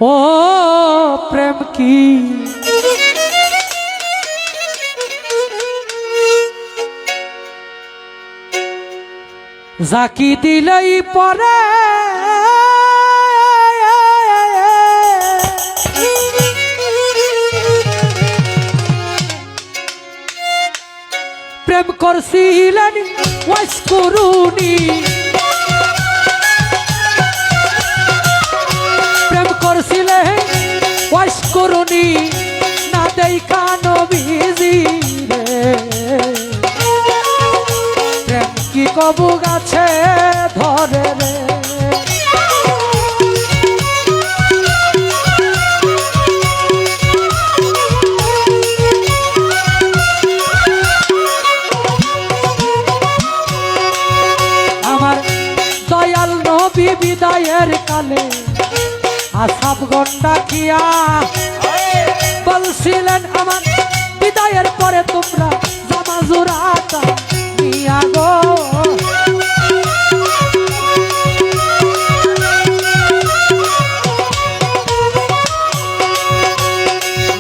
ও প্রেম কি জাকি দিলেই পরে প্রেম করছিলেন ওয়াইস করুনি প্রেম করছিলেন ওয়াইস করুনি না দেখা নবীজি রে প্রেম কি কবু গাছে ধরে রে বিদায়ের কালে আসাব গন্ডা কিয়া বলছিলেন আমার বিদায়ের পরে তোমরা জামা জোড়াটা নিয়া গো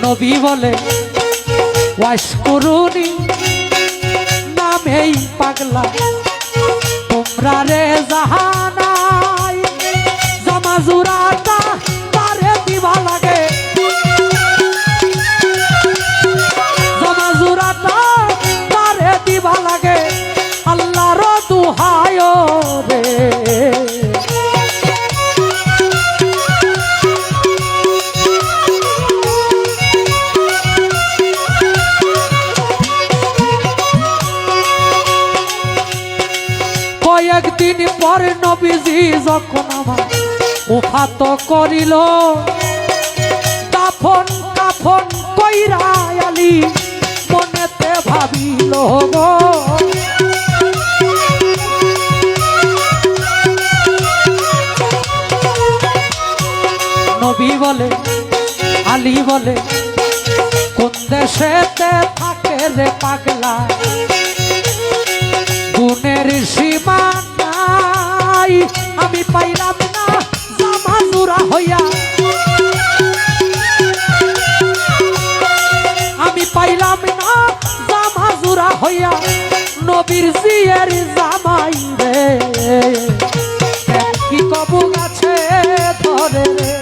নবী বলে ওয়াইস করুনি নামেই পাগলা তোমরা রে জাহানা জুরাটা তারে দিবা লাগে জমা জুরাটা তারে দিবা লাগে আল্লাহর দুহায় রে কয়েকদিন পর নবীজি যখন আমার উফাত করিল কাফন কাফন কইরা আলি মনেতে ভাবিল গো নবী বলে আলী বলে কোন দেশেতে থাকে রে পাগলা গুণের সীমা নাই আমি পাইলাম না জামা জোড়া হইয়া আমি পাইলাম না জামা জোড়া হইয়া নবীর জিয়ের জামাই রে কি কবু গাছে ধরে রে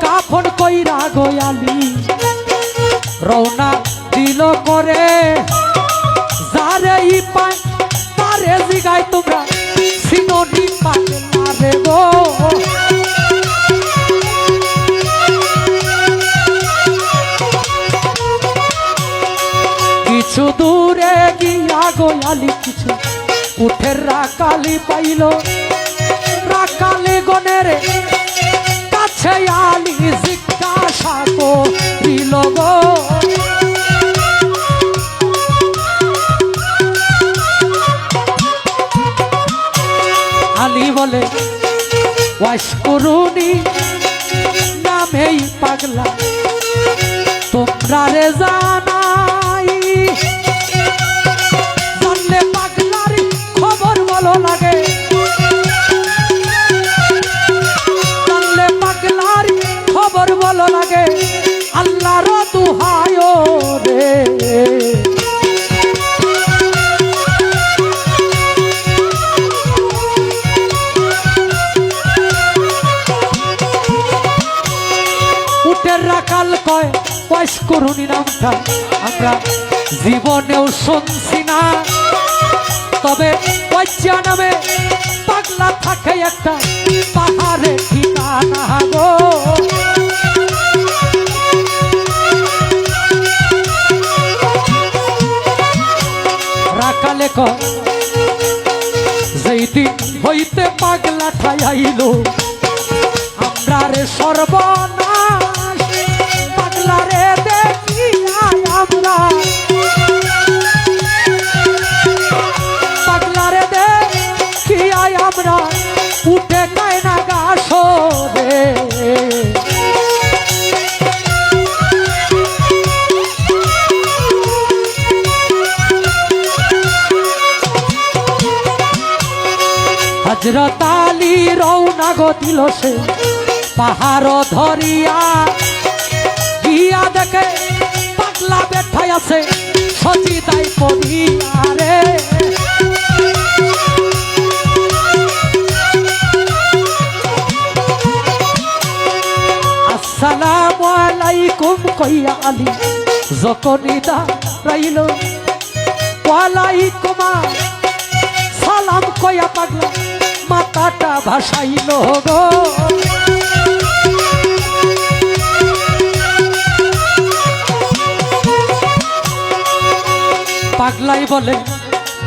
কাফন কইরা গয়ালি রওনা দিল করে যারে পায় তারে জিগায় তোমরা সিনোনি পাগলা রে গো কিছু দূরে গিয়া গয়ালি কিছু উঠের রাকালি পাইল রাকালি গনের কাছে আলি জিজ্ঞাসা করিল গো আলী বলে ওয়াইস করুনি নামেই পাগলা তোমরা রে জানাই জানলে পাগলার খবর বলো লাগে খবর বলো লাগে আল্লাহর দুহায় রে উটের রাখাল কয় ওয়াইস করুনি নামটা আমরা জীবনেও শুনছি না তবে ওয়াইসা নামে পাগলা থাকে একটা পাহাড়ে ঠিকানা গো রাখালে কয় যেই দিন হইতে পাগলা ঠাইল আমরা রে সর্বনাশ পাগলা রে দেখিয়া আমরা পাগলা রে দেখিয়া আমরা উঠে কায়না গাছ রে হযরত আলী রওনা গো দিল সে পাহাড় ধরিয়া গিয়া দেখে পাগলা বেঠাই আছে সজিদাই পড়িয়া রে। আসসালামু আলাইকুম কইয়া আলী যখনই দাঁড়াইল, ওয়ালাইকুম সালাম কইয়া পাগলা মাথাটা ভাসাইল গো। পাগলাই বলে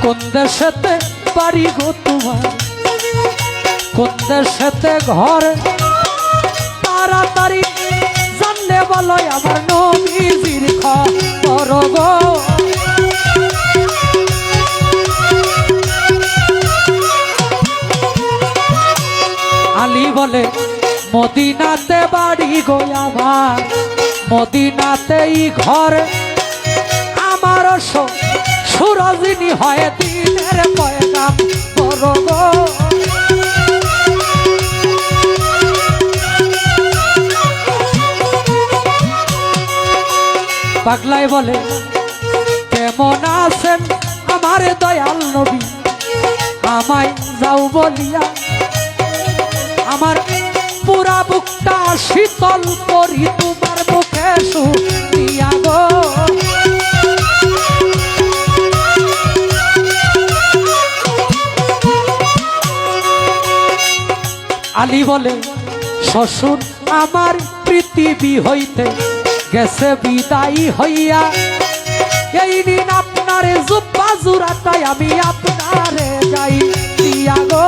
কোন দেশেতে বাড়ি গো তোমার, কোন দেশেতে ঘর, তাড়াতাড়ি জানলে বলো আমার নবীজির খবর গো। আলী বলে মদিনাতে বাড়ি গো আমার, মদিনাতেই ঘর আমার, সুরজিনী হয় দিনের পয়গাম বড় গো। পাগলাই বলে কেমন আছেন আমার দয়াল নবী, আমায় যাও বলিয়া আমার পুরা বুকটা শীতল করি তোমার মুখে শুনিয়া গো। আলী বলে শ্বশুর আমার পৃথিবী হইতে গেছে বিদায়ী হইয়া, এই দিন আপনারে জুব্বা জুরাটাই আমি আপনারে যাই দিয়া গো।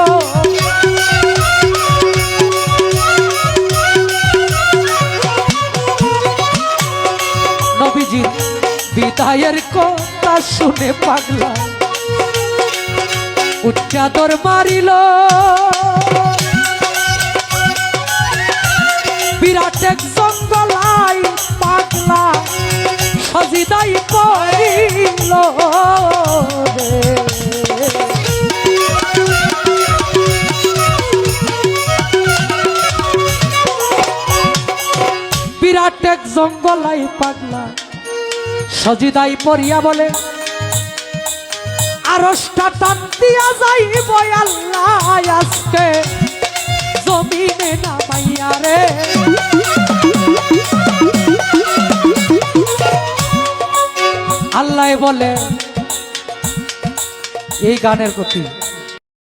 নবীজির বিদায়ের কথা শুনে পাগলা উচ্চাদর মারিল, বিরাট এক জঙ্গলাই পাগলা সজিদাই পড়িল রে। বিরাট এক জঙ্গলাই পাগলা সজিদাই পড়িয়া বলে আরশটা টান দিয়া যাইব আল্লাহ আজকে জমিনে নামাইয়া রে। আল্লাহ বলে এই গানের প্রতি